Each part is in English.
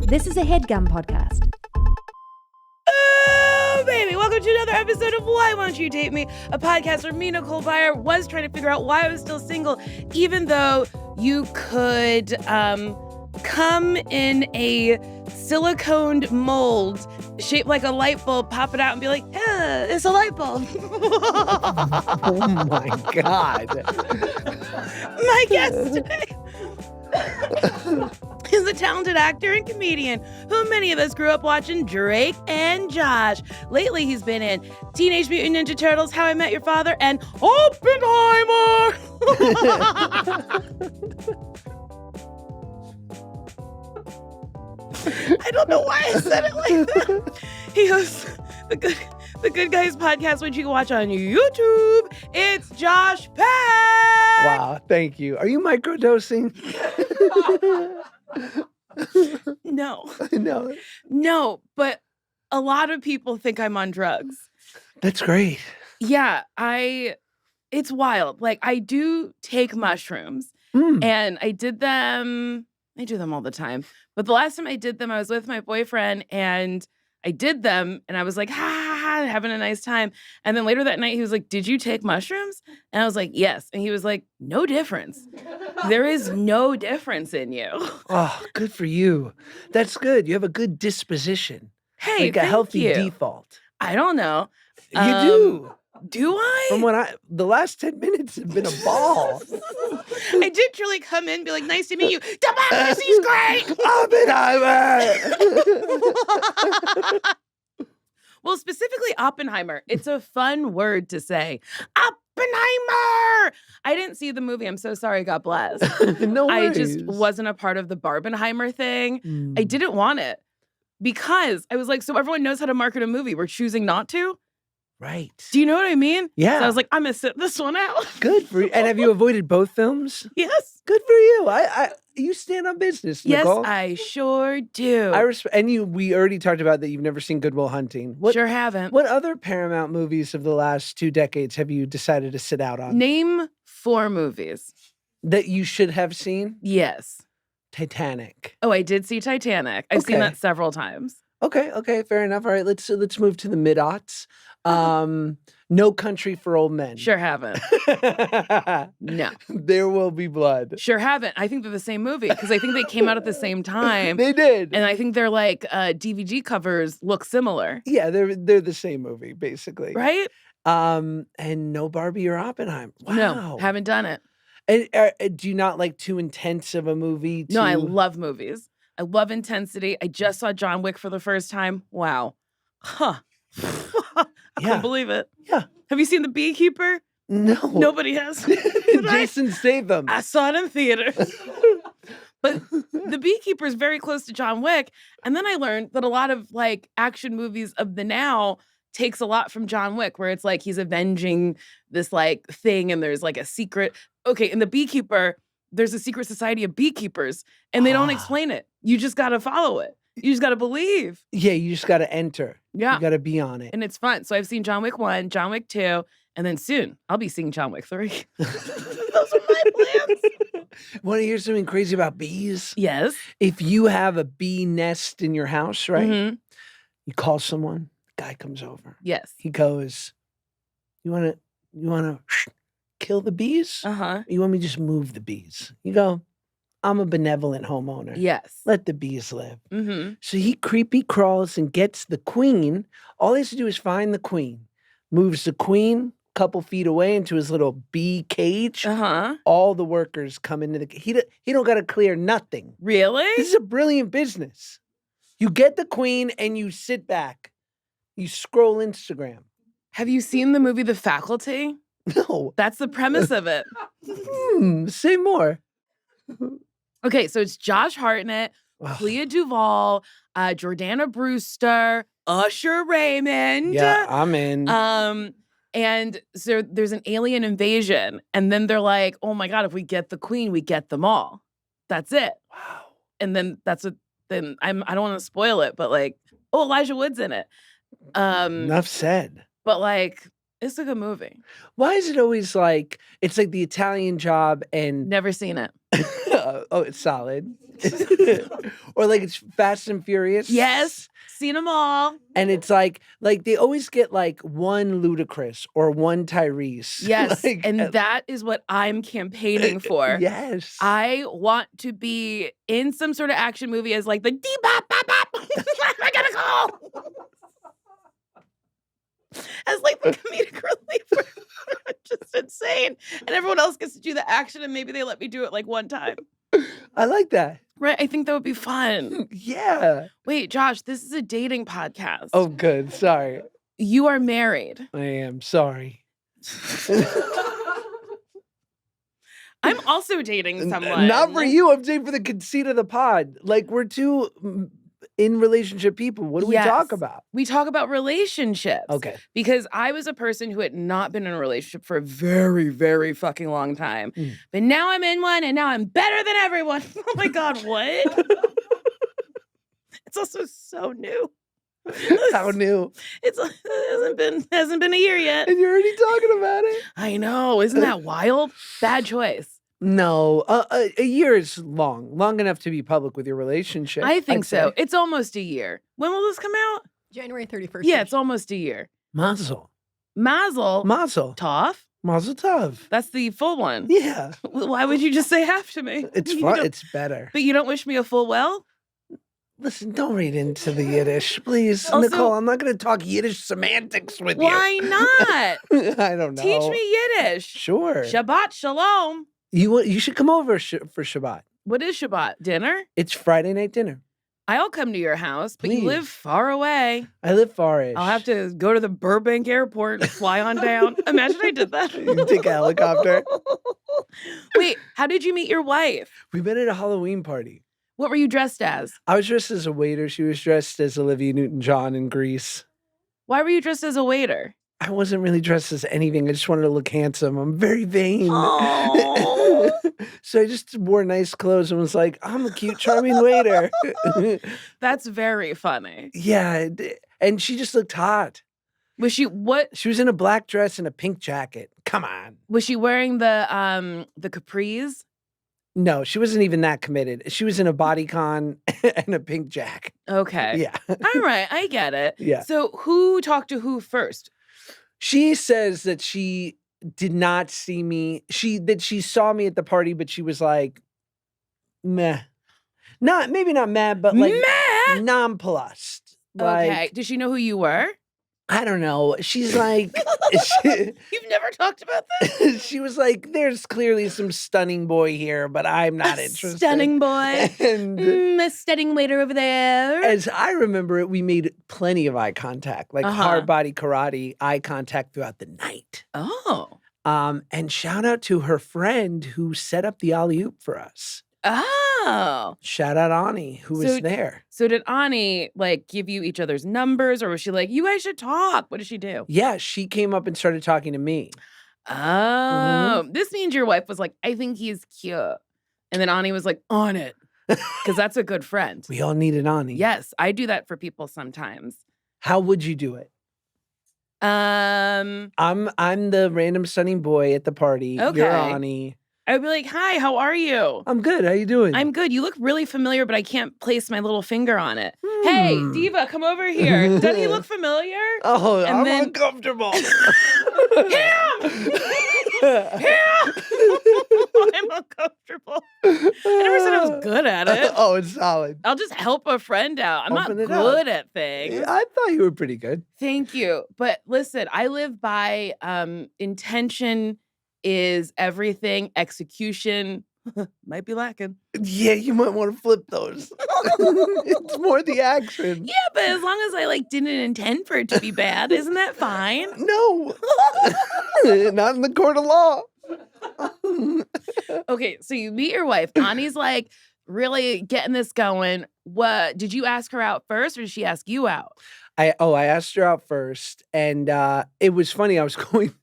This is a HeadGum podcast. Oh, baby. Welcome to another episode of Why Won't You Date Me? A podcast where me, Nicole Byer, was trying to figure out why I was still single, even though you could come in a siliconed mold shaped like a light bulb, pop it out and be like, yeah, it's a light bulb. Oh my God. My guest today is a talented actor and comedian who many of us grew up watching, Drake and Josh. Lately, he's been in Teenage Mutant Ninja Turtles, How I Met Your Father, and Oppenheimer. I don't know why I said it like that. He hosts the Good Guys podcast, which you can watch on YouTube. It's Josh Peck. Wow, thank you. Are you microdosing? No. No. No, but a lot of people think I'm on drugs. That's great. Yeah, it's wild. Like, I do take mushrooms, and I do them all the time. But the last time I did them, I was with my boyfriend, and I did them, and I was like, ha, having a nice time. And then later that night, he was like, did you take mushrooms? And I was like, yes. And he was like, no difference. There is no difference in you. Oh, good for you. That's good. You have a good disposition. Hey, like a thank healthy you. default. I don't know. You do. Do I? From the last 10 minutes have been a ball. I did truly come in and be like, nice to meet you. Democracy's great. Oppenheimer. Well, specifically Oppenheimer. It's a fun word to say. Oppenheimer. I didn't see the movie. I'm so sorry. God bless. No worries. I just wasn't a part of the Barbenheimer thing. I didn't want it because I was like, so everyone knows how to market a movie. We're choosing not to. Right. Do you know what I mean? Yeah. So I was like, I'm going to sit this one out. Good for you. And have you avoided both films? Yes. Good for you. You stand on business, Nicole. Yes, I sure do. We already talked about that you've never seen Good Will Hunting. Sure haven't. What other Paramount movies of the last 2 decades have you decided to sit out on? Name 4 movies. That you should have seen? Yes. Titanic. Oh, I did see Titanic. I've seen that several times. Okay, fair enough. All right, let's move to the mid-aughts. No Country for Old Men. Sure haven't. No. There Will Be Blood. Sure haven't. I think they're the same movie because I think they came out at the same time. They did. And I think their DVD covers look similar. Yeah, they're the same movie, basically. Right? And no Barbie or Oppenheimer. Wow. No, haven't done it. And do you not like too intense of a movie? No, I love movies. I love intensity. I just saw John Wick for the first time. Wow. Huh. I couldn't believe it. Yeah. Have you seen The Beekeeper? No. Nobody has. Jason Statham. I saw it in theaters. But The Beekeeper is very close to John Wick. And then I learned that a lot of action movies of the now takes a lot from John Wick, where it's like he's avenging this thing and there's a secret. Okay, in The Beekeeper, there's a secret society of beekeepers and they don't explain it. You just got to follow it. You just got to believe. Yeah, you just got to enter. Yeah. You got to be on it. And it's fun. So I've seen John Wick 1, John Wick 2, and then soon I'll be seeing John Wick 3. Those are my plans. Want to hear something crazy about bees? Yes. If you have a bee nest in your house, right? Mm-hmm. You call someone, the guy comes over. Yes. He goes, you want to kill the bees? Uh-huh. You want me to just move the bees? You go, I'm a benevolent homeowner. Yes. Let the bees live. Mm-hmm. So he creepy crawls and gets the queen. All he has to do is find the queen, moves the queen a couple feet away into his little bee cage. Uh-huh. All the workers come into the he don't got to clear nothing. Really? This is a brilliant business. You get the queen and you sit back. You scroll Instagram. Have you seen the movie The Faculty? No. That's the premise of it. Say more. Okay, so it's Josh Hartnett, Clea Duvall, Jordana Brewster, Usher Raymond. Yeah, I'm in. And so there's an alien invasion, and then they're like, "Oh my God, if we get the queen, we get them all." That's it. Wow. And then that's what. Then I don't want to spoil it, but Elijah Wood's in it. Enough said. But it's a good movie. Why is it always it's like The Italian Job and Never seen it. it's solid. Or like it's Fast and Furious. Yes, seen them all. And it's like they always get like one Ludacris or one Tyrese. Yes, Like, and that is what I'm campaigning for. yes. I want to be in some sort of action movie as like the dee-bop, bop, bop. I gotta go. As like the comedic relief. Just insane. And everyone else gets to do the action and maybe they let me do it like one time. I like that. Right, I think that would be fun. Yeah. Wait, Josh, this is a dating podcast. Oh, good. Sorry. You are married. I am. Sorry. I'm also dating someone. Not for you. I'm saying for the conceit of the pod. Like, we're two in relationship people. What do we talk about? We talk about relationships. Okay. Because I was a person who had not been in a relationship for a very, very fucking long time. But now I'm in one and now I'm better than everyone. Oh my God, what? It's also so new. How new? It hasn't been a year yet. And you're already talking about it. I know. Isn't that wild? Bad choice. No, a year is long enough to be public with your relationship. I think I'd so. say. It's almost a year. When will this come out? January 31st. Yeah, it's almost a year. Mazel. Mazel Tov. Mazel tov. That's the full one. Yeah. Why would you just say half to me? It's You fun. don't- It's better. But you don't wish me a full well? Listen, don't read into the Yiddish, please. Also- Nicole, I'm not going to talk Yiddish semantics with Why not? you. I don't know. Teach me Yiddish. Sure. Shabbat shalom. You should come over for Shabbat. What is Shabbat? Dinner? It's Friday night dinner. I'll come to your house, but Please. you live far away. I live far-ish. I'll have to go to the Burbank airport and fly on down. Imagine I did that. You take a helicopter. Wait, how did you meet your wife? We met at a Halloween party. What were you dressed as? I was dressed as a waiter. She was dressed as Olivia Newton-John in Grease. Why were you dressed as a waiter? I wasn't really dressed as anything. I just wanted to look handsome. I'm very vain. Aw. So I just wore nice clothes and was like, I'm a cute, charming waiter. That's very funny. Yeah. And she just looked hot. Was she She was in a black dress and a pink jacket. Come on. was she wearing the capris? No, she wasn't even that committed. She was in a bodycon and a pink jack. Okay. Yeah. All right, I get it. Yeah. So who talked to who first? She says that she did not see me. That she saw me at the party, but she was like, meh. Maybe not mad, but like Meh? nonplussed. Okay. Like, Did she know who you were? I don't know. She's like, You've never talked about this? she was like, there's clearly some stunning boy here, but I'm not interested. Stunning boy. And A stunning waiter over there. as I remember it, we made plenty of eye contact, like hard body karate eye contact throughout the night. Oh. And shout out to her friend who set up the alley-oop for us. Oh. Shout out Ani, who was there. So did Ani like give you each other's numbers, or was she like, you guys should talk? What did she do? Yeah, she came up and started talking to me. Oh, this means your wife was like, I think he's cute. And then Ani was like, on it. Because that's a good friend. We all need an Ani. Yes, I do that for people sometimes. How would you do it? I'm the random stunning boy at the party. Okay. You're Ani. I would be like, hi, how are you? I'm good. How you doing? I'm good. You look really familiar, but I can't place my little finger on it. Hey, Diva, come over here. Doesn't he look familiar? Oh, And I'm then- uncomfortable. Him! I'm uncomfortable. I never said I was good at it. Oh, it's solid. I'll just help a friend out. I'm Open not it up. good at things. I thought you were pretty good. Thank you. But listen, I live by intention is everything, execution might be lacking. Yeah, you might want to flip those. It's more the action. Yeah, but as long as I like didn't intend for it to be bad, isn't that fine? No, not in the court of law. Okay, so you meet your wife. Ani's like really getting this going. What did you ask her out first, or did she ask you out? I asked her out first, and it was funny. I was going.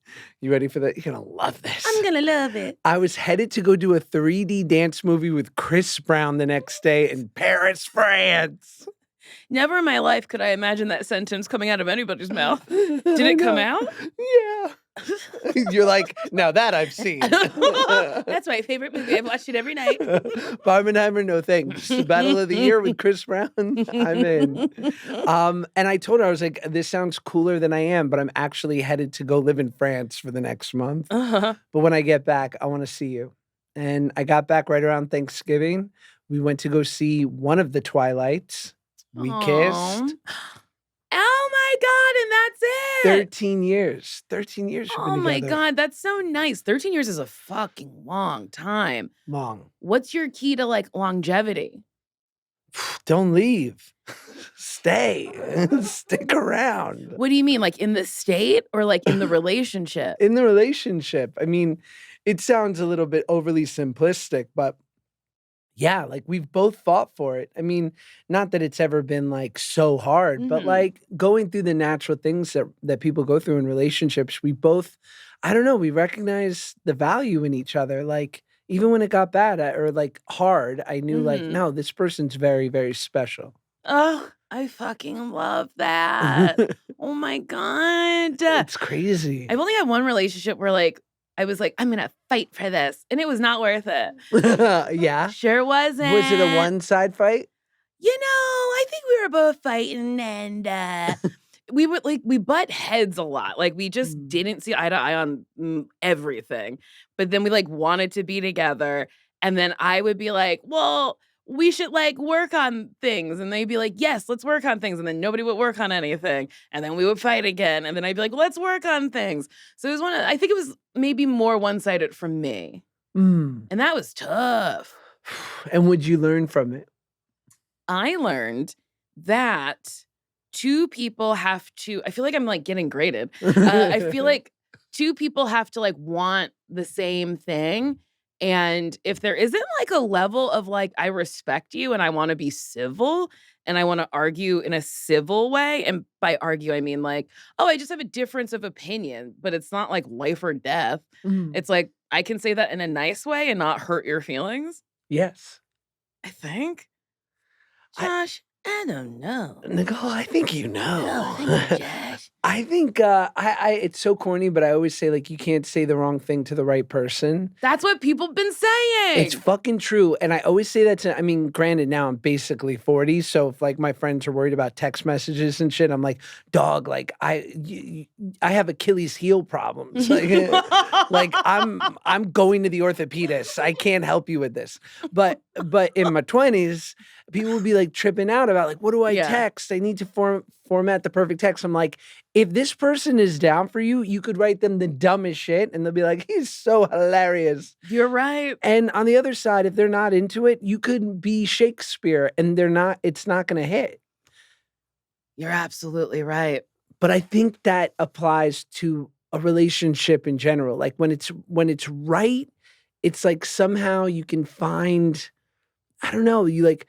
You ready for that? You're gonna love this. I'm gonna love it. I was headed to go do a 3D dance movie with Chris Brown the next day in Paris, France. Never in my life could I imagine that sentence coming out of anybody's mouth. Did I it come know. out? Yeah. You're like, now that I've seen. That's my favorite movie. I've watched it every night. Barbenheimer, no thanks. Battle of the Year with Chris Brown. I'm in. And I told her, I was like, this sounds cooler than I am, but I'm actually headed to go live in France for the next month. But when I get back, I want to see you. And I got back right around Thanksgiving. We went to go see one of the Twilights. We kissed. Oh my God, and that's it. 13 years. 13 years we've been Oh my together. God, that's so nice. 13 years is a fucking long time. Long. What's your key to like longevity? Don't leave. Stay. Stick around. What do you mean? Like in the state or like in the relationship? In the relationship. I mean, it sounds a little bit overly simplistic, but yeah, like we've both fought for it. I mean, not that it's ever been like so hard, but like going through the natural things that people go through in relationships, we both, I don't know, we recognize the value in each other. Like even when it got bad or like hard, I knew like, no, this person's very, very special. Oh, I fucking love that. Oh my God. It's crazy. I've only had one relationship where like, I was like, I'm going to fight for this. And it was not worth it. Yeah. Sure wasn't. Was it a one-side fight? You know, I think we were both fighting and we would like, we butt heads a lot. Like we just didn't see eye to eye on everything. But then we like wanted to be together. And then I would be like, well, we should like work on things. And they'd be like, yes, let's work on things. And then nobody would work on anything. And then we would fight again. And then I'd be like, let's work on things. So it was I think it was maybe more one-sided from me. And that was tough. And what'd you learn from it? I learned that two people have to, I feel like I'm like getting graded. I feel like two people have to like want the same thing. And if there isn't like a level of like, I respect you and I want to be civil and I want to argue in a civil way. And by argue, I mean like, oh, I just have a difference of opinion, but it's not like life or death. It's like, I can say that in a nice way and not hurt your feelings. Yes. I think. Josh, I don't know. Nicole, I think you know. Oh, thank you, Josh. I think it's so corny, but I always say like you can't say the wrong thing to the right person. That's what people have been saying. It's fucking true. And I always say that to, I mean, granted, now I'm basically 40. So if like my friends are worried about text messages and shit, I'm like, dog, like I have Achilles heel problems. Like I'm going to the orthopedist. I can't help you with this. But in my 20s, people would be like tripping out about like, what do I text? I need to format the perfect text. I'm like, if this person is down for you, you could write them the dumbest shit and they'll be like, he's so hilarious. You're right. And on the other side, if they're not into it, you could be Shakespeare and it's not going to hit. You're absolutely right. But I think that applies to a relationship in general. Like when it's right, it's like somehow you can find, I don't know, you like,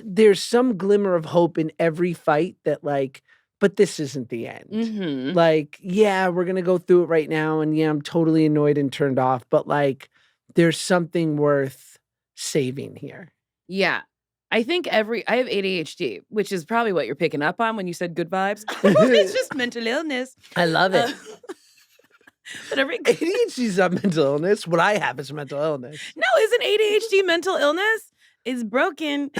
there's some glimmer of hope in every fight that like, but this isn't the end. Like, yeah, we're going to go through it right now. And yeah, I'm totally annoyed and turned off, but like, there's something worth saving here. Yeah. I think I have ADHD, which is probably what you're picking up on when you said good vibes. It's just mental illness. I love it. But ADHD is not mental illness. What I have is mental illness. No, isn't ADHD mental illness? It's broken.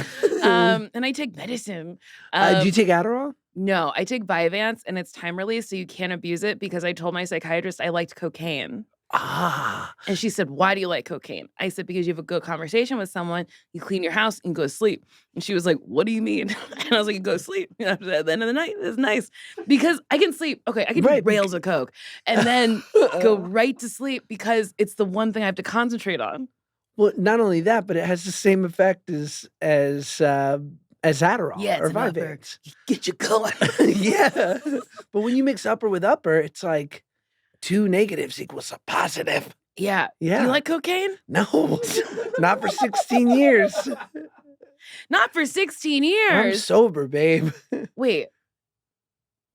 And I take medicine. Do you take Adderall? No, I take Vyvanse and it's time release, so you can't abuse it because I told my psychiatrist I liked cocaine. And she said, why do you like cocaine? I said, because you have a good conversation with someone, you clean your house and go to sleep. And she was like, what do you mean? And I was like, you go to sleep. At the end of the night, it's nice. Because I can sleep. Okay, I can do rails of coke and then go right to sleep because it's the one thing I have to concentrate on. Well, not only that, but it has the same effect as Adderall or Vyvanse. Get you going. Yeah. But when you mix upper with upper, it's like 2 negatives equals a positive. Yeah. Yeah. Do you like cocaine? No. Not for 16 years. Not for 16 years. I'm sober, babe. Wait.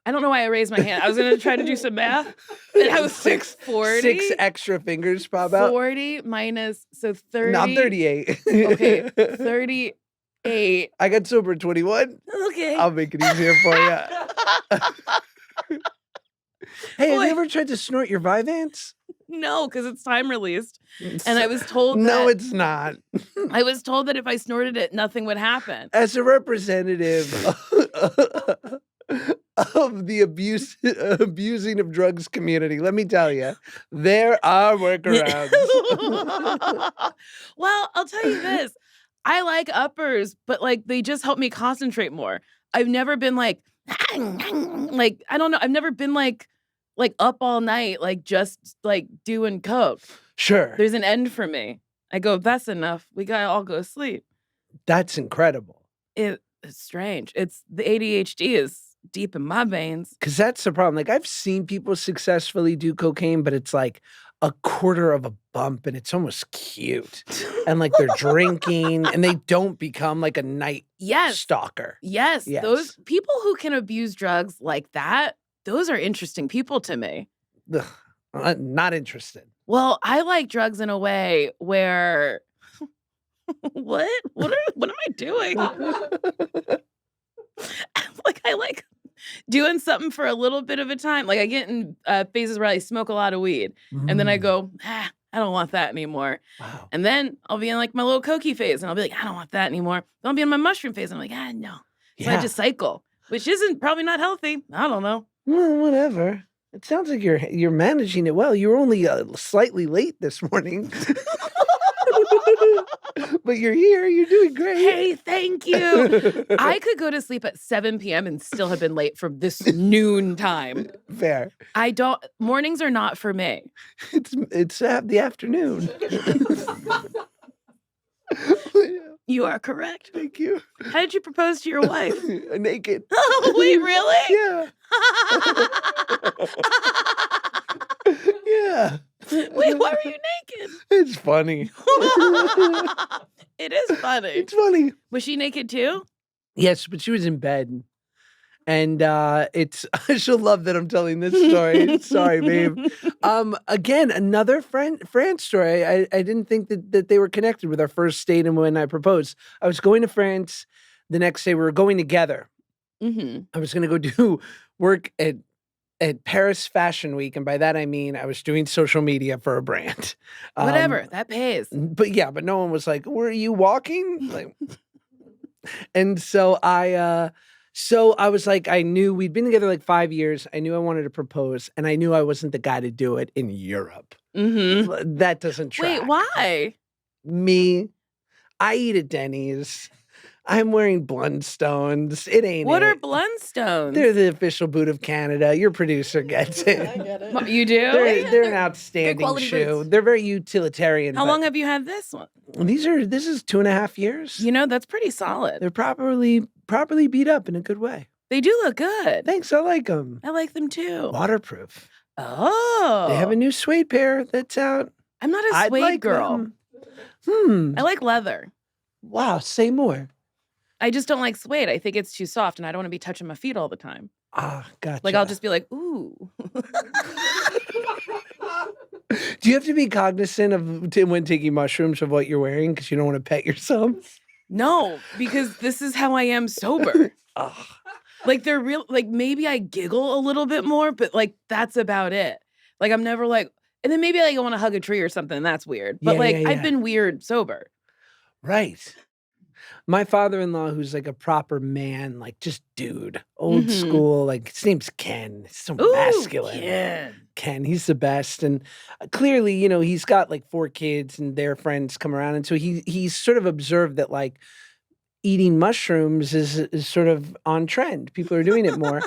I don't know why I raised my hand. I was going to try to do some math. And I was 40. 6 extra fingers pop out. 40 minus, so 30. No, I'm 38. Okay, 38. I got sober at 21. Okay. I'll make it easier for you. Hey, have you ever tried to snort your Vyvanse? No, because it's time released. And I was told No, that it's not. I was told that if I snorted it, nothing would happen. As a representative of the abusing of drugs community, let me tell you, there are workarounds. Well, I'll tell you this. I like uppers, but like they just help me concentrate more. I've never been like I don't know. I've never been like up all night, like just like doing coke. Sure. There's an end for me. I go, that's enough. We gotta all go to sleep. That's incredible. It's strange. It's the ADHD is deep in my veins. Because that's the problem. Like, I've seen people successfully do cocaine, but it's like a quarter of a bump and it's almost cute. And like they're drinking and they don't become like a night stalker. Yes. Those people who can abuse drugs like that, those are interesting people to me. Ugh, not interested. Well, I like drugs in a way where what am I doing? Like I like doing something for a little bit of a time. Like I get in phases where I smoke a lot of weed, and then I go, I don't want that anymore. Wow. And then I'll be in like my little cokey phase, and I'll be like, I don't want that anymore. Then I'll be in my mushroom phase, and I'm like, no. So I just cycle, which isn't probably not healthy. I don't know. Well, whatever. It sounds like you're managing it well. You were only slightly late this morning. But you're here. You're doing great. Hey, thank you. I could go to sleep at 7 p.m. and still have been late from this noon time. Fair. Mornings are not for me. It's the afternoon. You are correct. Thank you. How did you propose to your wife? Naked. Oh, wait, really? Yeah. Yeah. Wait, why were you naked? It's funny. It is funny. It's funny. Was she naked too? Yes, but she was in bed. And she'll love that I'm telling this story. Sorry, babe. Again, another France story. I didn't think that they were connected with our first date and when I proposed. I was going to France the next day. We were going together. Mm-hmm. I was going to go do work at Paris Fashion Week. And by that, I mean, I was doing social media for a brand. Whatever, that pays. But no one was like, were you walking? Like, and so I was like, I knew we'd been together like 5 years. I knew I wanted to propose, and I knew I wasn't the guy to do it in Europe. Mm-hmm. That doesn't track. Wait, why? Me, I eat at Denny's. I'm wearing Blundstones. It ain't What it. are Blundstones? They're the official boot of Canada. Your producer gets it. I get it. You do? They're an outstanding shoe. boots. They're very utilitarian. How long have you had this one? This is 2.5 years. You know, that's pretty solid. They're properly beat up in a good way. They do look good. Thanks, I like them. I like them too. Waterproof. Oh. They have a new suede pair that's out. I'm not a suede like girl. I like leather. Wow, say more. I just don't like suede. I think it's too soft, and I don't want to be touching my feet all the time. Ah, gotcha. Like, I'll just be like, ooh. Do you have to be cognizant of when taking mushrooms of what you're wearing because you don't want to pet yourself? No, because this is how I am sober. Like, they're real. Like, maybe I giggle a little bit more, but like, that's about it. Like, I'm never like, and then maybe like, I want to hug a tree or something. That's weird. But I've been weird sober. Right. My father-in-law, who's like a proper man, like just dude, old school, like his name's Ken. He's so masculine. Ken, he's the best. And clearly, he's got like 4 kids and their friends come around. And so he's sort of observed that like eating mushrooms is sort of on trend. People are doing it more.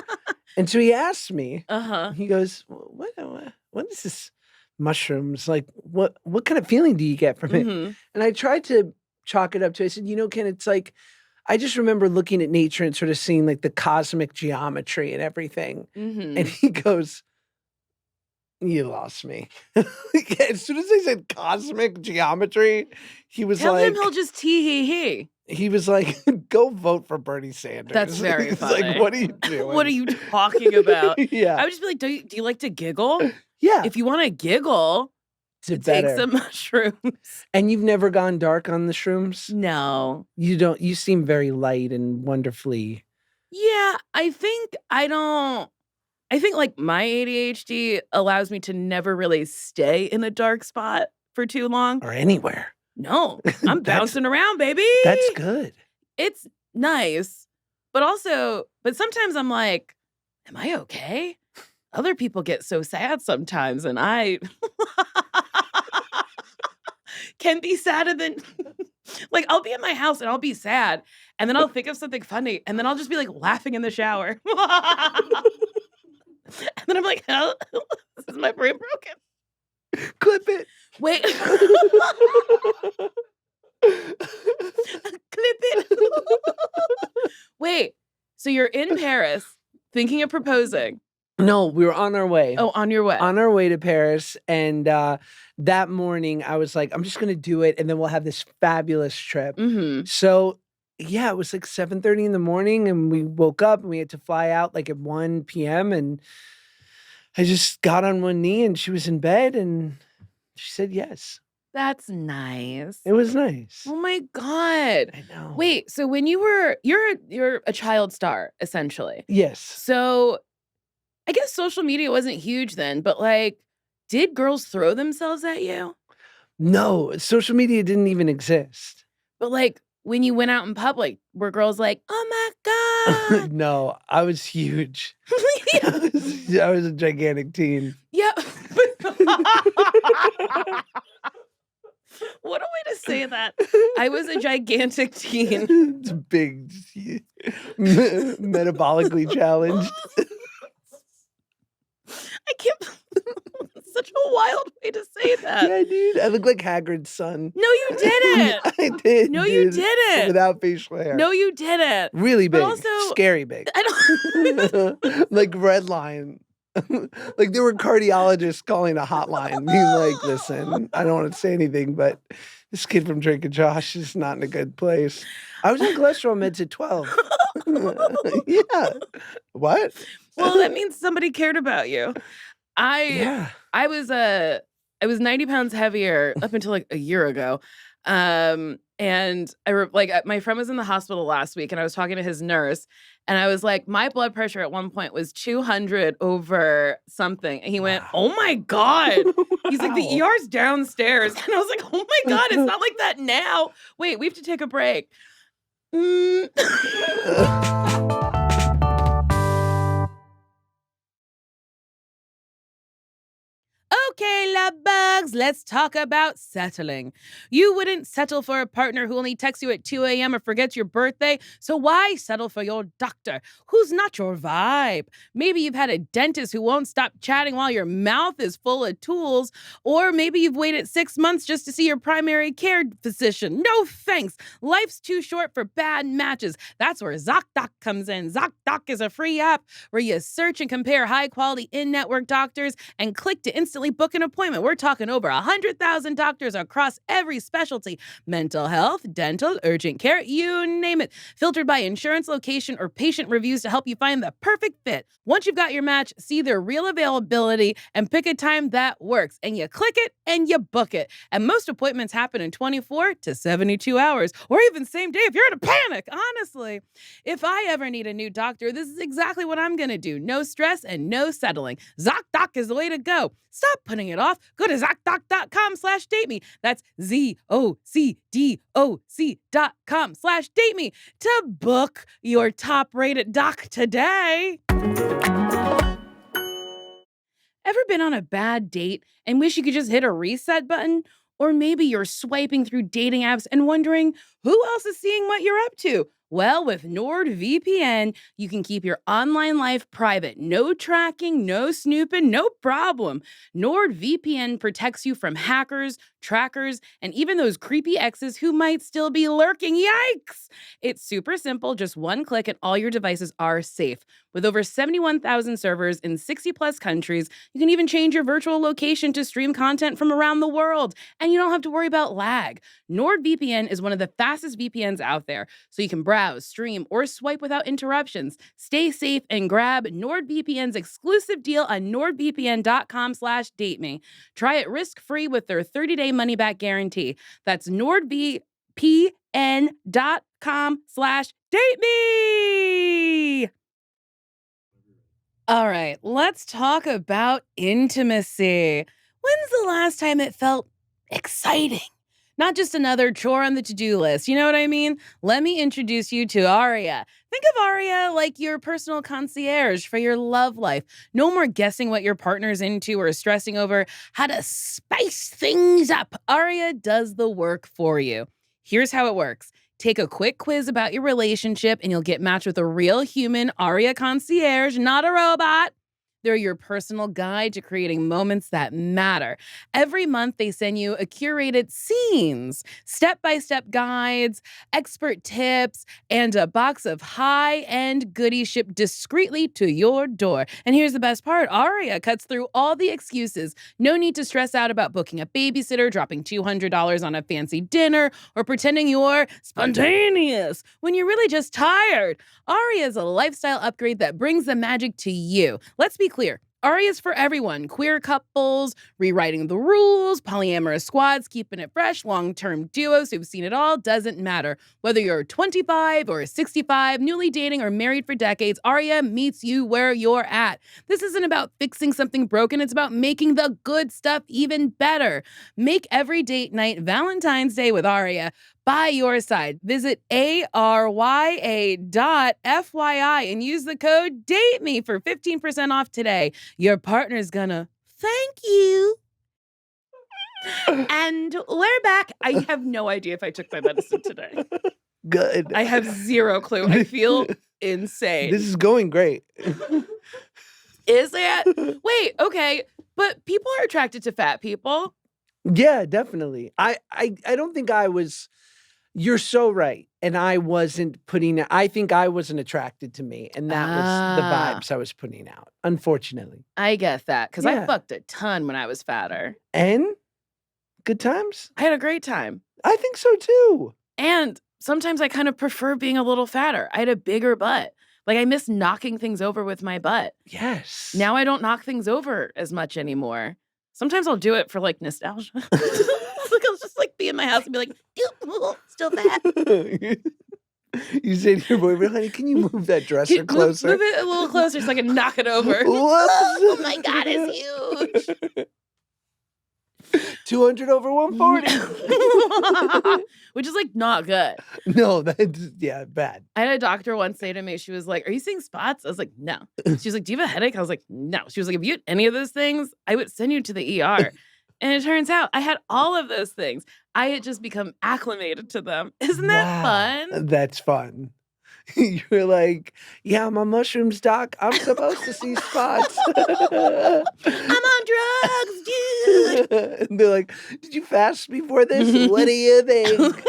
And so he asked me, he goes, what is this mushrooms? Like, what kind of feeling do you get from it? And I tried to chalk it up to, I said, Ken, it's like, I just remember looking at nature and sort of seeing like the cosmic geometry and everything. And he goes, you lost me. As soon as I said cosmic geometry, he was Tell like, him he'll just tee-hee-hee. He was like, go vote for Bernie Sanders. That's very funny. Like, what are you doing? What are you talking about? Yeah. I would just be like, do you like to giggle? Yeah. If you want to giggle, take some mushrooms. And you've never gone dark on the shrooms? No. You don't. You seem very light and wonderfully. Yeah, I think I I think like my ADHD allows me to never really stay in a dark spot for too long. Or anywhere. No, I'm bouncing around, baby. That's good. It's nice. But sometimes I'm like, am I okay? Other people get so sad sometimes, and I can be sadder than like I'll be in my house and I'll be sad, and then I'll think of something funny, and then I'll just be like laughing in the shower. And then I'm like, oh, is my brain broken? Clip it. Wait. Clip it. Wait, so you're in Paris thinking of proposing. No, we were on our way. Oh, on your way. On our way to Paris. And that morning, I was like, I'm just going to do it. And then we'll have this fabulous trip. Mm-hmm. So, yeah, it was like 7:30 in the morning. And we woke up and we had to fly out like at 1 p.m. And I just got on one knee and she was in bed and she said yes. That's nice. It was nice. Oh my God. I know. Wait, so when you're a child star, essentially. Yes. So I guess social media wasn't huge then, but like, did girls throw themselves at you? No, social media didn't even exist. But like, when you went out in public, were girls like, oh my God? No, I was huge. I was a gigantic teen. Yeah. What a way to say that. I was a gigantic teen. It's big, metabolically challenged. I can't. Such a wild way to say that. Yeah, dude. I look like Hagrid's son. No, you didn't. I did. No, dude. you didn't. Without facial hair. No, you didn't. Really big. But also, scary big. I don't. Like Red Line. Like there were cardiologists calling a hotline, being like, listen, I don't want to say anything, but this kid from Drake and Josh is not in a good place. I was on cholesterol meds at 12. Yeah. What? Well, that means somebody cared about you. Yeah. I was 90 pounds heavier up until like a year ago. And my friend was in the hospital last week and I was talking to his nurse and I was like, my blood pressure at one point was 200 over something. And he went, oh my God. He's like, the ER's downstairs. And I was like, oh my God, it's not like that now. Wait, we have to take a break. Okay, love bugs, let's talk about settling. You wouldn't settle for a partner who only texts you at 2 a.m. or forgets your birthday, so why settle for your doctor who's not your vibe? Maybe you've had a dentist who won't stop chatting while your mouth is full of tools, or maybe you've waited 6 months just to see your primary care physician. No thanks. Life's too short for bad matches. That's where ZocDoc comes in. ZocDoc is a free app where you search and compare high-quality in-network doctors and click to instantly book an appointment. We're talking over 100,000 doctors across every specialty: mental health, dental, urgent care, you name it. Filtered by insurance, location, or patient reviews to help you find the perfect fit. Once you've got your match, see their real availability and pick a time that works. And you click it and you book it. And most appointments happen in 24 to 72 hours, or even same day if you're in a panic. Honestly, if I ever need a new doctor, this is exactly what I'm going to do. No stress and no settling. ZocDoc is the way to go. Stop putting it off. Go to ZocDoc.com/dateme. That's ZocDoc.com/dateme to book your top-rated doc today. Ever been on a bad date and wish you could just hit a reset button? Or maybe you're swiping through dating apps and wondering who else is seeing what you're up to? Well, with NordVPN, you can keep your online life private. No tracking, no snooping, no problem. NordVPN protects you from hackers, trackers, and even those creepy exes who might still be lurking. Yikes! It's super simple. Just one click and all your devices are safe. With over 71,000 servers in 60-plus countries, you can even change your virtual location to stream content from around the world. And you don't have to worry about lag. NordVPN is one of the fastest VPNs out there, so you can browse, stream, or swipe without interruptions. Stay safe and grab NordVPN's exclusive deal on NordVPN.com/dateme. Try it risk-free with their 30-day money-back guarantee. That's NordVPN.com/dateme. All right, let's talk about intimacy. When's the last time it felt exciting? Not just another chore on the to-do list. You know what I mean? Let me introduce you to Arya. Think of Arya like your personal concierge for your love life. No more guessing what your partner's into or stressing over how to spice things up. Arya does the work for you. Here's how it works. Take a quick quiz about your relationship and you'll get matched with a real human Arya concierge, not a robot. They're your personal guide to creating moments that matter. Every month, they send you a curated scenes, step-by-step guides, expert tips, and a box of high-end goodies shipped discreetly to your door. And here's the best part. Arya cuts through all the excuses. No need to stress out about booking a babysitter, dropping $200 on a fancy dinner, or pretending you're spontaneous when you're really just tired. Arya is a lifestyle upgrade that brings the magic to you. Let's be clear. Arya's for everyone. Queer couples, rewriting the rules, polyamorous squads, keeping it fresh, long-term duos who've seen it all, doesn't matter. Whether you're 25 or 65, newly dating or married for decades, Arya meets you where you're at. This isn't about fixing something broken. It's about making the good stuff even better. Make every date night Valentine's Day with Arya. By your side. Visit arya.fyi and use the code DATEME for 15% off today. Your partner's gonna thank you. And we're back. I have no idea if I took my medicine today. Good. I have zero clue. I feel insane. This is going great. Is it? Wait, okay. But people are attracted to fat people. Yeah, definitely. I don't think I was. You're so right. And I wasn't I think I wasn't attracted to me. And that was the vibes I was putting out, unfortunately. I get that. Because I Yeah. fucked a ton when I was fatter. And good times? I had a great time. I think so too. And sometimes I kind of prefer being a little fatter. I had a bigger butt. Like I miss knocking things over with my butt. Yes. Now I don't knock things over as much anymore. Sometimes I'll do it for like nostalgia. I'll just like be in my house and be like, still fat. You say to your boyfriend, honey, can you move that dresser closer? Move it a little closer so I can knock it over. Whoops. Oh my God, it's huge. 200 over 140. Which is like not good. No, that's, bad. I had a doctor once say to me, she was like, are you seeing spots? I was like, no. She was like, do you have a headache? I was like, no. She was like, if you had any of those things, I would send you to the ER. And it turns out I had all of those things. I had just become acclimated to them. Isn't that fun? That's fun. You're like, yeah, I'm on mushrooms, doc. I'm supposed to see spots. I'm on drugs, dude. And they're like, did you fast before this? What do you think?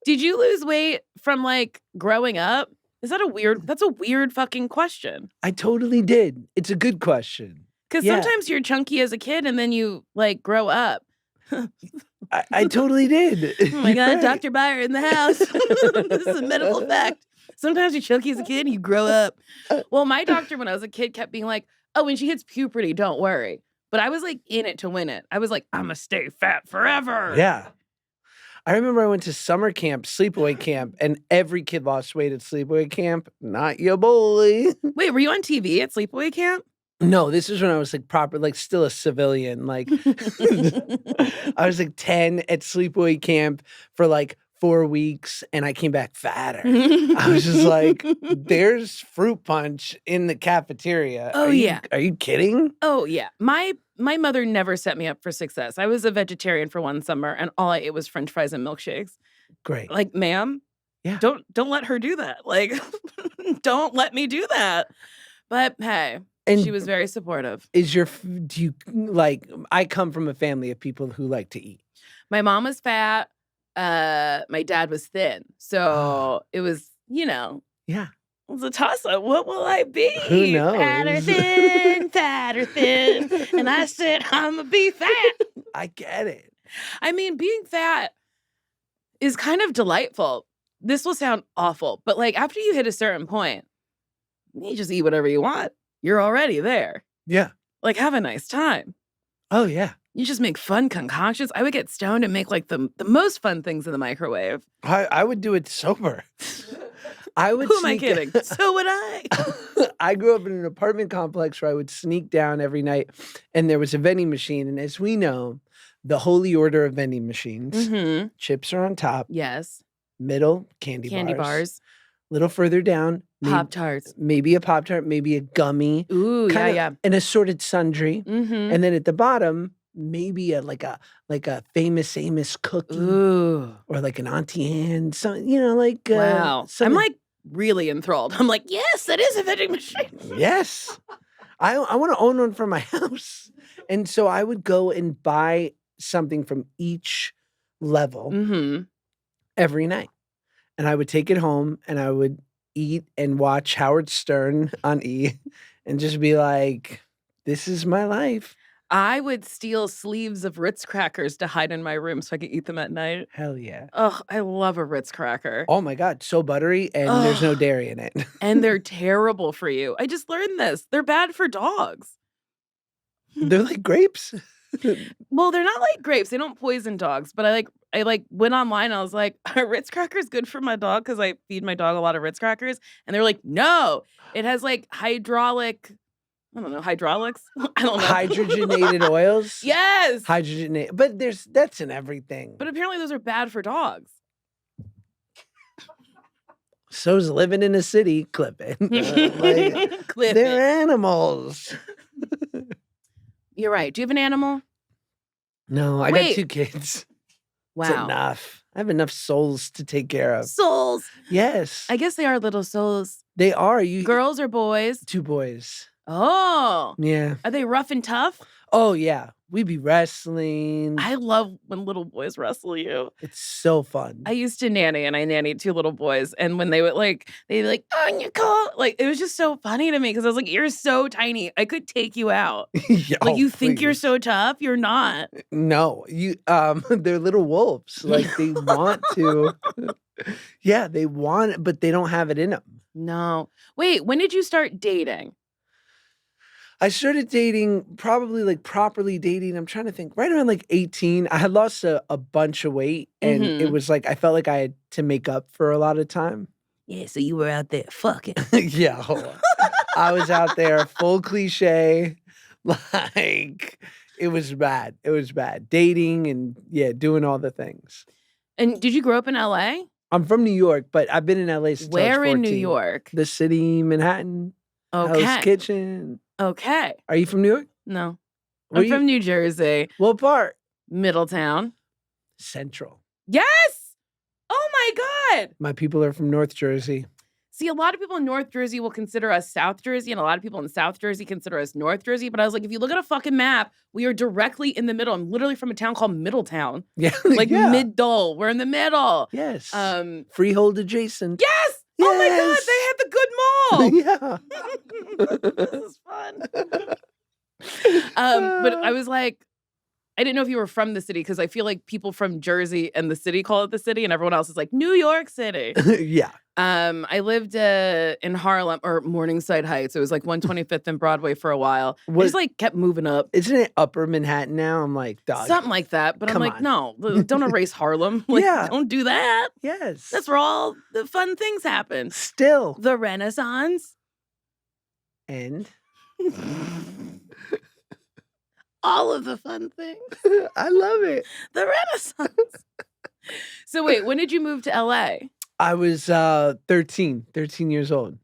Did you lose weight from like growing up? That's a weird fucking question. I totally did. It's a good question. Because sometimes you're chunky as a kid and then you like grow up. I totally did. Oh my God, Right. Dr. Byer in the house. This is a medical fact. Sometimes you're chunky as a kid and you grow up. Well, my doctor when I was a kid kept being like, oh, when she hits puberty, don't worry. But I was like in it to win it. I was like, I'm going to stay fat forever. Yeah. I remember I went to summer camp, sleepaway camp, and every kid lost weight at sleepaway camp. Not your boy. Wait, were you on TV at sleepaway camp? No, this is when I was like proper, like still a civilian. Like I was like 10 at sleepaway camp for like 4 weeks and I came back fatter. I was just like, there's fruit punch in the cafeteria. Oh, yeah. Are you kidding? Oh, yeah. My mother never set me up for success. I was a vegetarian for one summer and all I ate was French fries and milkshakes. Great. Like, ma'am, Yeah. don't let her do that. Like, don't let me do that. But hey, And she was very supportive. do you like, I come from a family of people who like to eat. My mom was fat. My dad was thin. So it was, Yeah. it was a toss-up. What will I be? Who knows? Fatter thin. And I said, I'm going to be fat. I get it. I mean, being fat is kind of delightful. This will sound awful, but like after you hit a certain point, you just eat whatever you want. You're already there. Yeah. Like, have a nice time. Oh, yeah. You just make fun concoctions. I would get stoned and make like the most fun things in the microwave. I would do it sober. I would Who am I sneak kidding? So would I. I grew up in an apartment complex where I would sneak down every night, and there was a vending machine. And as we know, the holy order of vending machines, Mm-hmm. chips are on top, Yes. middle, candy Bars. little further down, Pop-Tarts. maybe a Pop-Tart, maybe a gummy. Ooh, kinda an assorted sundry. Mm-hmm. And then at the bottom, maybe a famous Amos cookie. Ooh. Or like an Auntie Anne, Wow. some I'm like really enthralled. I'm like, yes, that is a vending machine. yes. I want to own one for my house. And so I would go and buy something from each level Mm-hmm. every night. And I would take it home and I would eat and watch Howard Stern on E and just be like, this is my life. I would steal sleeves of Ritz crackers to hide in my room so I could eat them at night. Hell yeah. Oh, I love a Ritz cracker. Oh my God, so buttery and there's no dairy in it. And they're terrible for you. I just learned this. They're bad for dogs. They're like grapes. Well, they're not like grapes. They don't poison dogs. But I went online and I was like, are Ritz crackers good for my dog? Because I feed my dog a lot of Ritz crackers. And they're like, no, it has like hydraulics. I don't know. Hydrogenated oils. Yes. But that's in everything. But apparently those are bad for dogs. So's living in a city. Clip it. Clip they're it. animals. You're right. Do you have an animal? No, I got Wait. 2 kids. Wow. It's enough. I have enough souls to take care of. Souls. Yes. I guess they are little souls. They are. Girls or boys? 2 boys. Oh. Yeah. Are they rough and tough? Oh, yeah. We be wrestling. I love when little boys wrestle you. It's so fun. I used to nanny and I nannied 2 little boys. And when they'd be like, oh, Nicole. Like, it was just so funny to me because I was like, you're so tiny. I could take you out. Yeah, Like, you think please. you're so tough? You're not. No, they're little wolves. Like they want to. Yeah, they want it, but they don't have it in them. No. Wait, when did you start dating? I started dating, probably like properly dating. I'm trying to think, right around like 18. I had lost a bunch of weight, and it was like I felt like I had to make up for a lot of time. Yeah, so you were out there fucking. Yeah, hold on. I was out there, full cliche. Like it was bad. It was bad. Dating and doing all the things. And did you grow up in LA? I'm from New York, but I've been in LA since I was 14. Where in New York? The city, Manhattan. Okay. Hell's Kitchen. Okay. Are you from New York? No. Where I'm from New Jersey. What part? Middletown. Central. Yes! Oh my God! My people are from North Jersey. See, a lot of people in North Jersey will consider us South Jersey, and a lot of people in South Jersey consider us North Jersey. But I was like, if you look at a fucking map, we are directly in the middle. I'm literally from a town called Middletown. Yeah. Like mid-dole. We're in the middle. Yes. Freehold adjacent. Yes! Oh my God, they had the good mall. Yeah. This is fun. But I was like, I didn't know if you were from the city because I feel like people from Jersey and the city call it the city, and everyone else is like New York City. Yeah. I lived in Harlem or Morningside Heights. It was like 125th and Broadway for a while. I just like kept moving up. Isn't it Upper Manhattan now? I'm like, dog. Something like that. But I'm like, on. no, don't erase Harlem. Like, don't do that. Yes. That's where all the fun things happen. Still. The Renaissance. And all of the fun things. I love it. The Renaissance. So wait, when did you move to LA? I was 13 years old.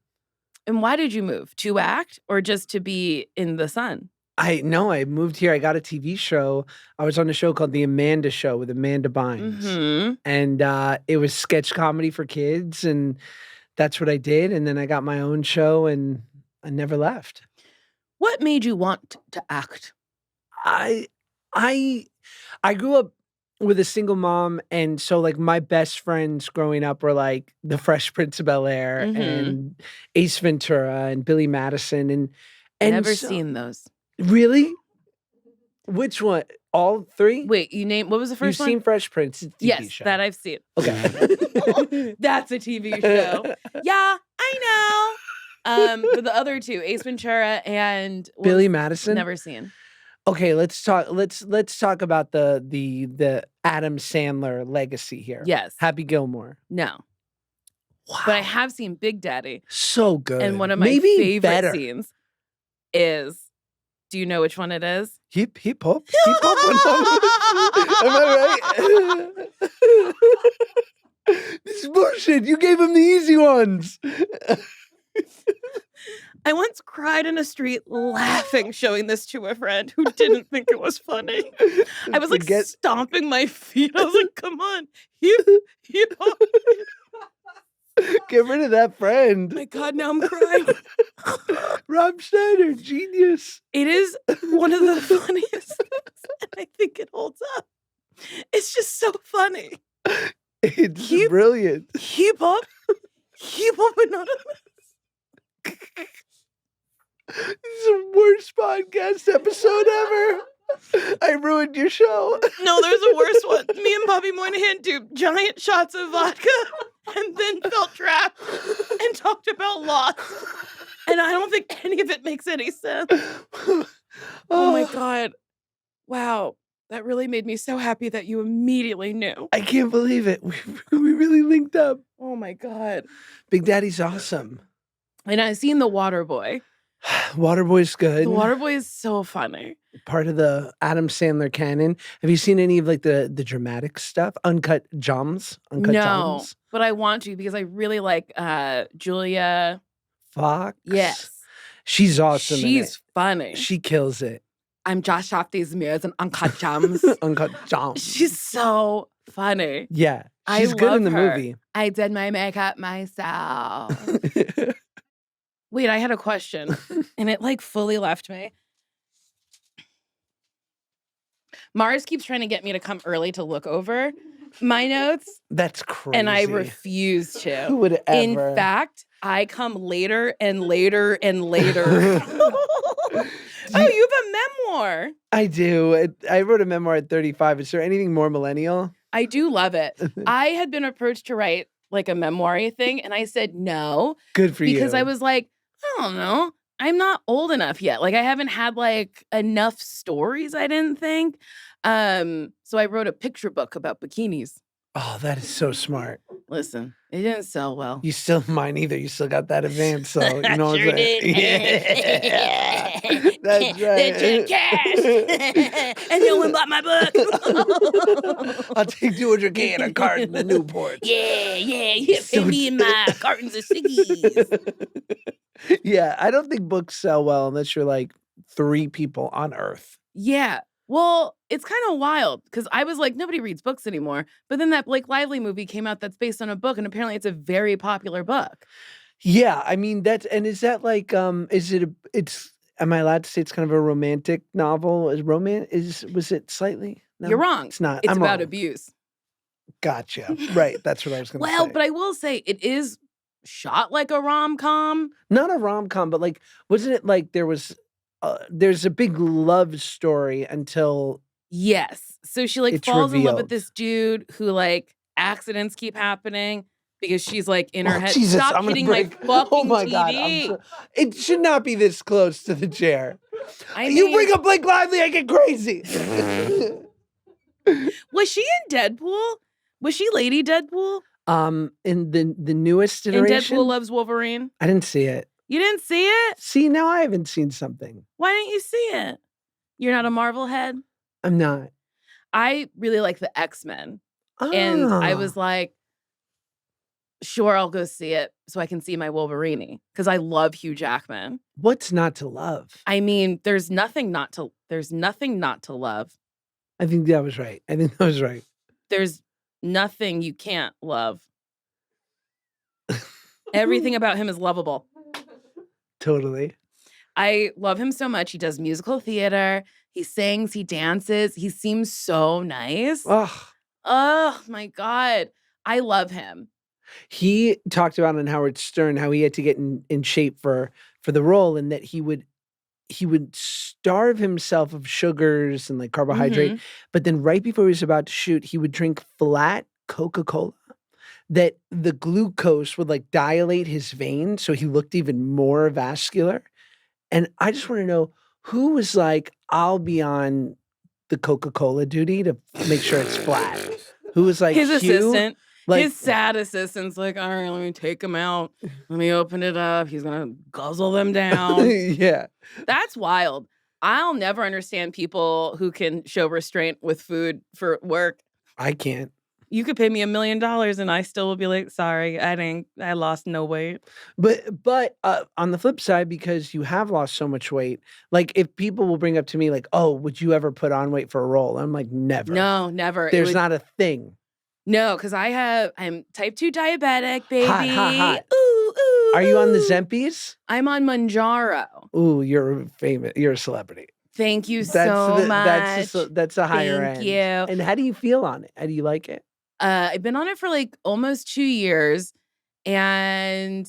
And why did you move? To act or just to be in the sun? I moved here. I got a TV show. I was on a show called The Amanda Show with Amanda Bynes. Mm-hmm. And it was sketch comedy for kids. And that's what I did. And then I got my own show and I never left. What made you want to act? I grew up with a single mom, and so like my best friends growing up were like the Fresh Prince of Bel-Air and Ace Ventura and Billy Madison and never seen those. Really? Which one? All 3? Wait, you named what was the first one? You've seen Fresh Prince? It's a TV yes, show. that I've seen. Okay. That's a TV show. Yeah, I know. But the other 2, Ace Ventura and Billy Madison? Never seen. Okay, let's talk about the Adam Sandler legacy here. Yes. Happy Gilmore. No. Wow. But I have seen Big Daddy. So good. And one of my Maybe favorite better. scenes is, do you know which one it is? Hip hop. Hip hop. Am I right? This is bullshit. You gave him the easy ones. I once cried in a street laughing, showing this to a friend who didn't think it was funny. I was like stomping my feet. I was like, come on. Hip hop. Get rid of that friend. My God, now I'm crying. Rob Schneider, genius. It is one of the funniest things, and I think it holds up. It's just so funny. It's brilliant. Hip hop anonymous. This is the worst podcast episode ever. I ruined your show. No, there's a worse one. Me and Bobby Moynihan do giant shots of vodka and then felt trapped and talked about loss. And I don't think any of it makes any sense. Oh my God. Wow. That really made me so happy that you immediately knew. I can't believe it. We really linked up. Oh my God. Big Daddy's awesome. And I've seen The Waterboy. Waterboy's good. The Waterboy is so funny. Part of the Adam Sandler canon. Have you seen any of like the dramatic stuff? Uncut Gems? Uncut Gems? But I want to because I really like Julia Fox? Yes. She's awesome. She's funny. She kills it. I'm Josh off these mirrors and Uncut Gems. Uncut Gems. She's so funny. Yeah. She's good in the her. movie. I did my makeup myself. Wait, I had a question and it like fully left me. Mars keeps trying to get me to come early to look over my notes. That's crazy. And I refuse to. Who would ever? In fact, I come later and later and later. Oh, you have a memoir. I do. I wrote a memoir at 35. Is there anything more millennial? I do love it. I had been approached to write like a memoir-y thing, and I said no. Good for you. Because I was like, I don't know. I'm not old enough yet. Like I haven't had like enough stories, I didn't think. So I wrote a picture book about bikinis. Oh, that is so smart. Listen, it didn't sell well. You still mine either. You still got that advance, so you know what I'm saying. Yeah. That's right. That's cash. And no one bought my book. I'll take 200K and a carton of Newports. Yeah. Pay me in my cartons of ciggies. Yeah, I don't think books sell well unless you're like 3 people on Earth. Yeah. Well, it's kind of wild because I was like, nobody reads books anymore. But then that Blake Lively movie came out that's based on a book, and apparently it's a very popular book. Yeah, I mean is that like am I allowed to say it's kind of a romantic novel? Was it slightly? No, you're wrong. It's not. It's I'm about wrong. abuse. Gotcha. Right. That's what I was going to say. Well, but I will say it is shot like a rom-com. Not a rom-com, but like, wasn't it like there's a big love story until yes. So she like it's falls in love with revealed. this dude who like accidents keep happening because she's like in her head. Jesus, Stop I'm gonna hitting my break. fucking Oh my TV. God. It should not be this close to the chair. I You mean, bring up Blake Lively, I get crazy. was she in Deadpool? Was she Lady Deadpool? In the newest In iteration? Deadpool Loves Wolverine? I didn't see it. You didn't see it? See, now I haven't seen something. Why didn't you see it? You're not a Marvel head? I'm not. I really like the X-Men. And I was like, sure, I'll go see it so I can see my Wolverine because I love Hugh Jackman. What's not to love? I mean, there's nothing not to love. I think that was right. There's nothing you can't love. Everything about him is lovable. Totally. I love him so much. He does musical theater. He sings, he dances. He seems so nice. Oh my God. I love him. He talked about on Howard Stern how he had to get in shape for the role, and that he would starve himself of sugars and like carbohydrate. But then right before he was about to shoot, he would drink flat Coca-Cola, that the glucose would like dilate his veins. So he looked even more vascular. And I just want to know who was like, I'll be on the Coca-Cola duty to make sure it's flat. Who was like his Hugh? assistant. Like, his sad assistant's like, all right, let me take him out. Let me open it up. He's going to guzzle them down. yeah. That's wild. I'll never understand people who can show restraint with food for work. I can't. You could pay me $1 million and I still will be like, sorry, I lost no weight. But on the flip side, because you have lost so much weight, like if people will bring up to me like, oh, would you ever put on weight for a role? I'm like, never. No, never. There's not a thing. No, because I'm type 2 diabetic, baby. Hot. Ooh, ooh. Are you on the Zempies? I'm on Manjaro. Ooh, you're famous. You're a celebrity. Thank you so much. That's a higher end. Thank you. And how do you feel on it? How do you like it? I've been on it for like almost 2 years, and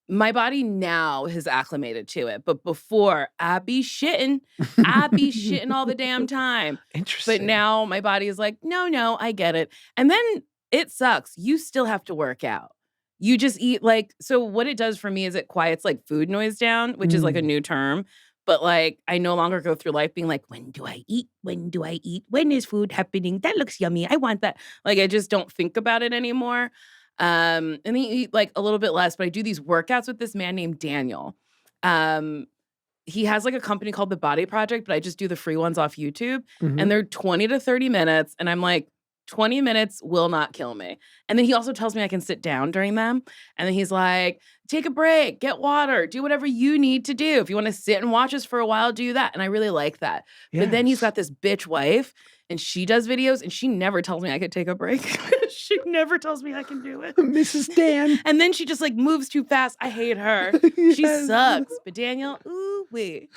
my body now has acclimated to it. But before, I'd be shitting. I'd be shitting all the damn time. Interesting. But now my body is like, no, I get it. And then it sucks. You still have to work out. You just eat like, so what it does for me is it quiets like food noise down, which is like a new term. But like, I no longer go through life being like, when do I eat? When do I eat? When is food happening? That looks yummy. I want that. Like, I just don't think about it anymore. And then you eat like a little bit less, but I do these workouts with this man named Daniel. He has like a company called The Body Project, but I just do the free ones off YouTube. And they're 20 to 30 minutes. And I'm like, 20 minutes will not kill me. And then he also tells me I can sit down during them. And then he's like, take a break, get water, do whatever you need to do. If you want to sit and watch us for a while, do that. And I really like that. Yes. But then he's got this bitch wife and she does videos and she never tells me I could take a break. She never tells me I can do it. Mrs. Dan. And then she just like moves too fast. I hate her. Yes. She sucks. But Daniel, ooh wee.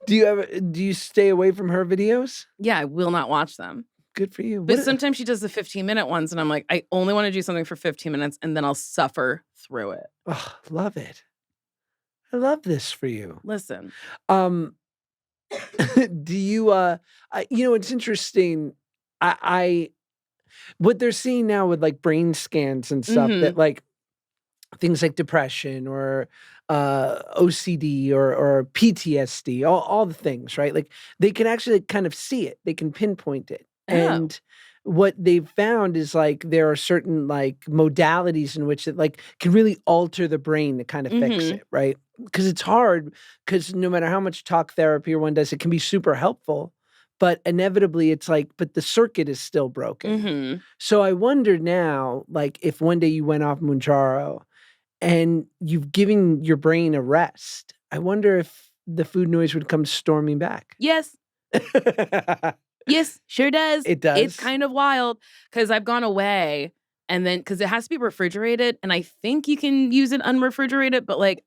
Do you stay away from her videos? Yeah, I will not watch them. Good for you. But sometimes she does the 15-minute ones, and I'm like, I only want to do something for 15 minutes, and then I'll suffer through it. Oh, love it. I love this for you. Listen. Do you, it's interesting. What they're seeing now with like brain scans and stuff that like things like depression or OCD or PTSD, all the things, right? Like they can actually kind of see it. They can pinpoint it. And what they've found is like there are certain like modalities in which it like can really alter the brain to kind of fix it, right? Because it's hard because no matter how much talk therapy or one does, it can be super helpful. But inevitably it's like, but the circuit is still broken. So I wonder now, like if one day you went off Mounjaro and you've given your brain a rest, I wonder if the food noise would come storming back. Yes. Yes, sure does. It does. It's kind of wild because I've gone away and then because it has to be refrigerated and I think you can use it unrefrigerated, but like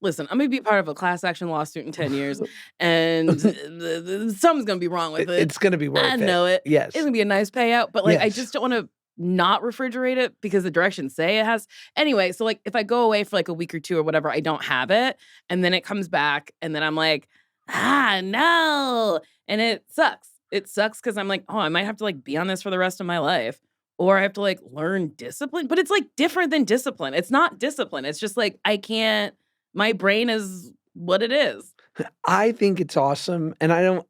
listen, I'm going to be part of a class action lawsuit in 10 years and something's going to be wrong with it. It's going to be worth it. I know it. Yes. It's going to be a nice payout, but like I just don't want to not refrigerate it because the directions say it has. Anyway, so like if I go away for like a week or two or whatever, I don't have it and then it comes back and then I'm like, no. And it sucks. It sucks because I'm like, oh, I might have to like be on this for the rest of my life. Or I have to like learn discipline. But it's like different than discipline. It's not discipline. It's just like I can't, my brain is what it is. I think it's awesome. And I don't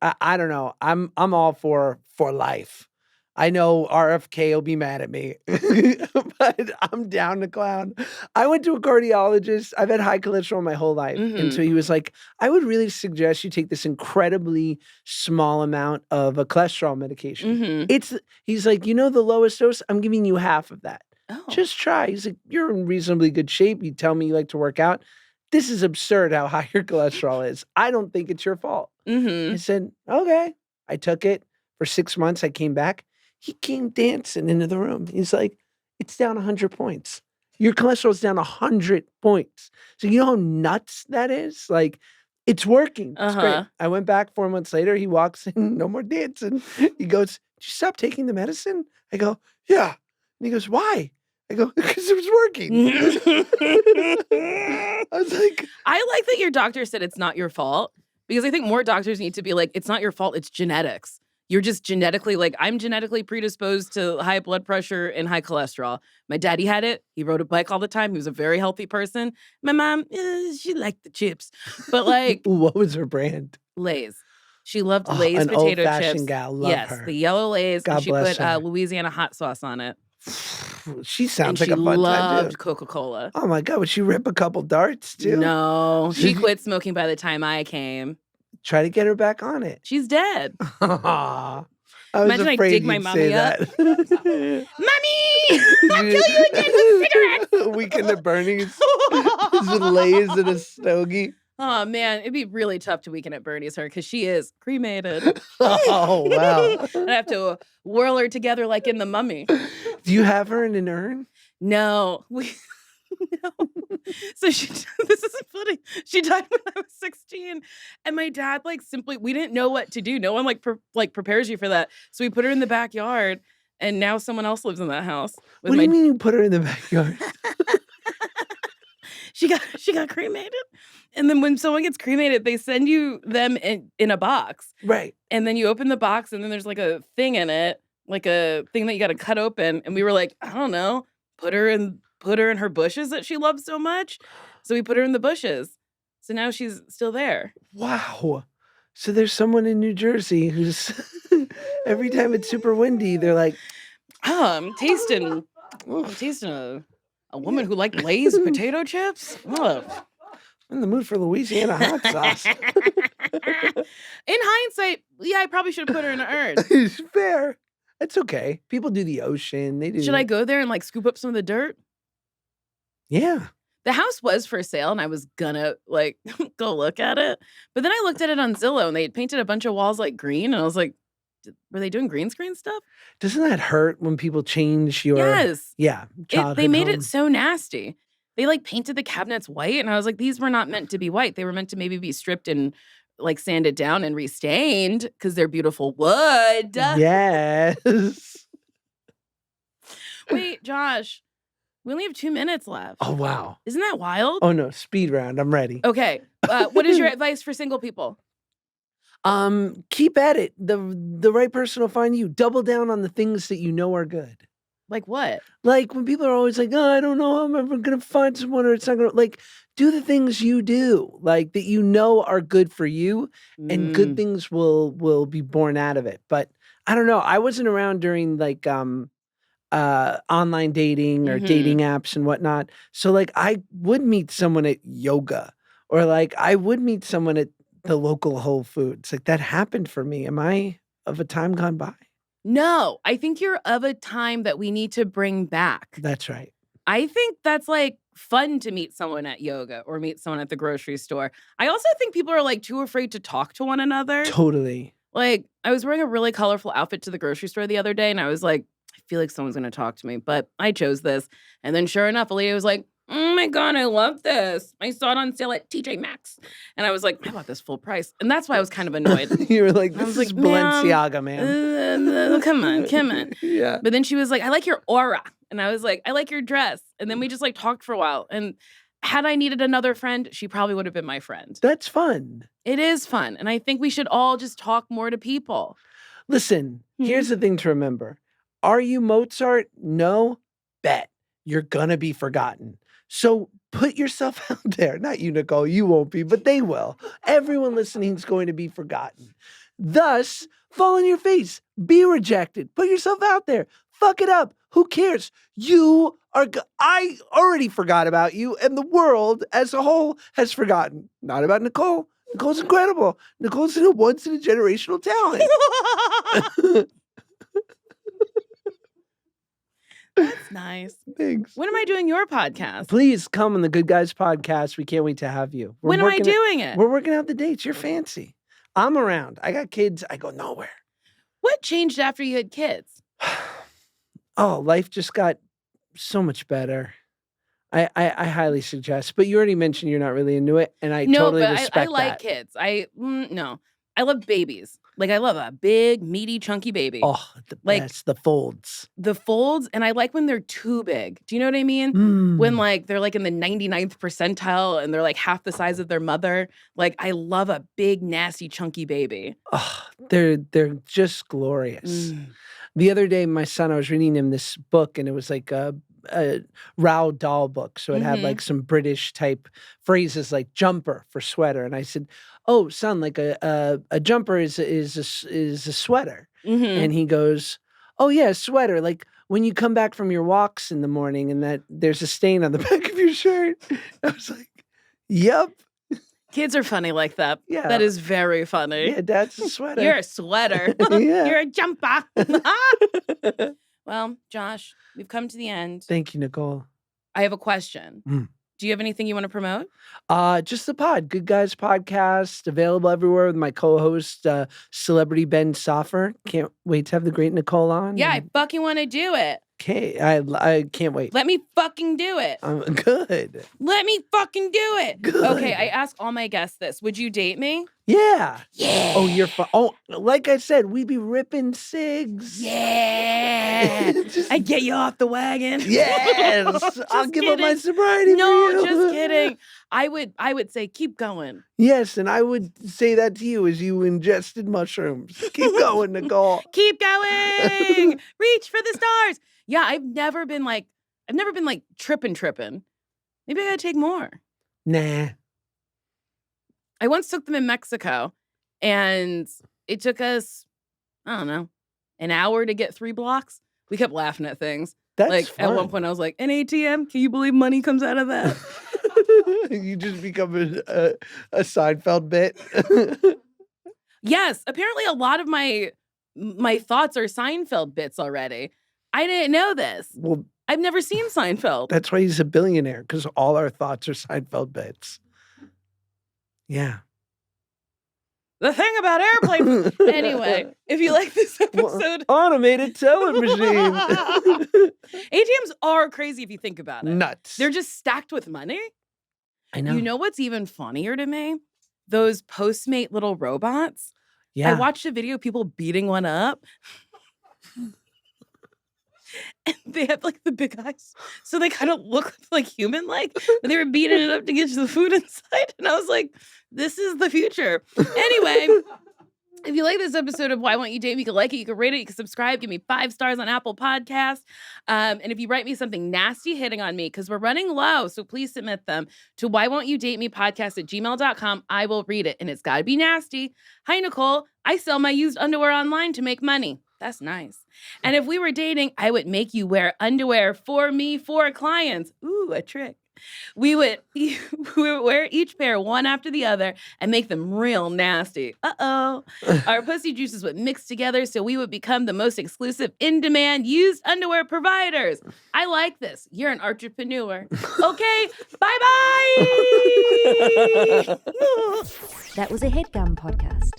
know. I'm all for life. I know RFK will be mad at me, but I'm down to clown. I went to a cardiologist. I've had high cholesterol my whole life. And so he was like, I would really suggest you take this incredibly small amount of a cholesterol medication. He's like, the lowest dose, I'm giving you half of that. Oh. Just try. He's like, you're in reasonably good shape. You tell me you like to work out. This is absurd how high your cholesterol is. I don't think it's your fault. I said, okay. I took it for 6 months. I came back. He came dancing into the room. He's like, it's down 100 points. Your cholesterol's down 100 points. So you know how nuts that is? Like, it's working. It's great. I went back 4 months later. He walks in, no more dancing. He goes, did you stop taking the medicine? I go, yeah. And he goes, why? I go, because it was working. I was like, I like that your doctor said it's not your fault because I think more doctors need to be like, it's not your fault, it's genetics. You're just genetically, like, I'm genetically predisposed to high blood pressure and high cholesterol. My daddy had it. He rode a bike all the time. He was a very healthy person. My mom, she liked the chips. But, like... What was her brand? Lay's. She loved Lay's potato chips. Gal. Love her. The yellow Lay's. God and she bless put her. Louisiana hot sauce on it. She sounds And like she a fun time loved too. Coca-Cola. Oh my God, would she rip a couple darts too? No, she quit smoking by the time I came. Try to get her back on it. She's dead. I was Imagine I afraid dig my you'd say mommy up. that. Mommy! I'll kill you again with cigarettes! Weekend at Bernie's. With Lay's and a stogie. Oh, man. It'd be really tough to weekend at Bernie's her because she is cremated. Oh, wow. I'd have to whirl her together like in The Mummy. Do you have her in an urn? No. No. So this is funny. She died when I was 16. And my dad, like, simply, we didn't know what to do. No one, prepares you for that. So we put her in the backyard. And now someone else lives in that house. What do you mean you put her in the backyard? She got cremated. And then when someone gets cremated, they send you them in a box. Right. And then you open the box and then there's like a thing in it, like a thing that you got to cut open. And we were like, I don't know, put her in her bushes that she loves so much. So we put her in the bushes. So now she's still there. Wow. So there's someone in New Jersey who's every time it's super windy, they're like, I'm tasting a woman who liked Lay's potato chips. Oh. I'm in the mood for Louisiana hot sauce. In hindsight, yeah, I probably should have put her in an urn. Fair. That's okay. People do the ocean. They do. Should I go there and like scoop up some of the dirt? Yeah. The house was for sale and I was gonna like go look at it. But then I looked at it on Zillow and they had painted a bunch of walls like green. And I was like, were they doing green screen stuff? Doesn't that hurt when people change your... Yes. Yeah. They made home? it so nasty. They like painted the cabinets white. And I was like, these were not meant to be white. They were meant to maybe be stripped and like sanded down and restained because they're beautiful wood. Yes. Wait, Josh. We only have 2 minutes left. Oh, wow. Isn't that wild? Oh, no. Speed round. I'm ready. Okay. What is your advice for single people? Keep at it. The right person will find you. Double down on the things that you know are good. Like what? Like when people are always like, oh, I don't know how I'm ever going to find someone or it's not going to, like, do the things you do, like that you know are good for you and good things will be born out of it. But I don't know. I wasn't around during like, online dating or dating apps and whatnot. So like I would meet someone at yoga or like I would meet someone at the local Whole Foods. Like that happened for me. Am I of a time gone by? No, I think you're of a time that we need to bring back. That's right. I think that's like fun to meet someone at yoga or meet someone at the grocery store. I also think people are like too afraid to talk to one another. Totally. Like I was wearing a really colorful outfit to the grocery store the other day and I was like, I feel like someone's going to talk to me, but I chose this. And then sure enough, a lady was like, oh my God, I love this. I saw it on sale at TJ Maxx. And I was like, I bought this full price. And that's why I was kind of annoyed. You were like, this I was is like, Balenciaga, man. Come on. Yeah. But then she was like, I like your aura. And I was like, I like your dress. And then we just like talked for a while. And had I needed another friend, she probably would have been my friend. That's fun. It is fun. And I think we should all just talk more to people. Listen, here's the thing to remember. Are you Mozart? No. Bet. You're going to be forgotten. So put yourself out there. Not you, Nicole. You won't be, but they will. Everyone listening is going to be forgotten. Thus, fall on your face. Be rejected. Put yourself out there. Fuck it up. Who cares? You are... I already forgot about you, and the world as a whole has forgotten. Not about Nicole. Nicole's incredible. Nicole's a once-in-a-generational talent. That's nice. Thanks. When am I doing your podcast? Please come on the Good Guys podcast. We can't wait to have you. When am I doing it? We're working out the dates. You're fancy. I'm around. I got kids. I go nowhere. What changed after you had kids? Oh, life just got so much better. I highly suggest. But you already mentioned you're not really into it, and I totally respect I like that. kids. No, I love babies. Like I love a big, meaty, chunky baby. Oh, the best. The folds. The folds, and I like when they're too big. Do you know what I mean? When like they're like in the 99th percentile and they're like half the size of their mother. Like I love a big, nasty, chunky baby. Oh, they're just glorious. The other day, my son, I was reading him this book, and it was like a Roald Dahl book. So it had like some British type phrases like jumper for sweater. And I said, oh, son, like a jumper is a sweater. And he goes, oh yeah, sweater. Like when you come back from your walks in the morning and that there's a stain on the back of your shirt. I was like, yep. Kids are funny like that. Yeah. That is very funny. Yeah, Dad's a sweater. You're a sweater. Yeah. You're a jumper. Well, Josh, we've come to the end. Thank you, Nicole. I have a question. Do you have anything you want to promote? Just the pod, Good Guys Podcast, available everywhere with my co-host, Celebrity Ben Soffer. Can't wait to have the great Nicole on. Yeah, I fucking want to do it. Okay, I can't wait. Let me fucking do it. Good. Let me fucking do it. Good. Okay, I ask all my guests this. Would you date me? Yeah. Yeah. Oh, you're fun. Oh, like I said, we be ripping cigs. Yeah. I get you off the wagon. Yes. I'll give up my sobriety No, for you. just kidding. I would say keep going. Yes, and I would say that to you as you ingested mushrooms. Keep going, Nicole. Keep going. Reach for the stars. Yeah, I've never been like tripping. Maybe I gotta take more. Nah. I once took them in Mexico, and it took us, I don't know, an hour to get 3 blocks. We kept laughing at things. That's At one point, I was like, an ATM? Can you believe money comes out of that? You just become a Seinfeld bit. Yes, apparently a lot of my thoughts are Seinfeld bits already. I didn't know this. Well, I've never seen Seinfeld. that's why he's a billionaire, because all our thoughts are Seinfeld bits. Yeah. The thing about airplanes. Anyway, if you like this episode. Automated teller machine. ATMs are crazy if you think about it. Nuts. They're just stacked with money. I know. You know what's even funnier to me? Those Postmate little robots. Yeah. I watched a video of people beating one up. And they have like the big eyes. So they kind of look like human-like. But they were beating it up to get you the food inside. And I was like, this is the future. Anyway, if you like this episode of Why Won't You Date Me, you can like it, you can rate it, you can subscribe, give me 5 stars on Apple Podcasts. And if you write me something nasty hitting on me, because we're running low, so please submit them to whywon'tyoudate-me-podcast@gmail.com. I will read it, and it's got to be nasty. Hi, Nicole. I sell my used underwear online to make money. That's nice. And if we were dating, I would make you wear underwear for me for clients. Ooh, a trick. We would wear each pair one after the other and make them real nasty. Uh-oh. Our pussy juices would mix together so we would become the most exclusive, in-demand, used underwear providers. I like this. You're an entrepreneur. Okay, bye-bye. That was a HeadGum podcast.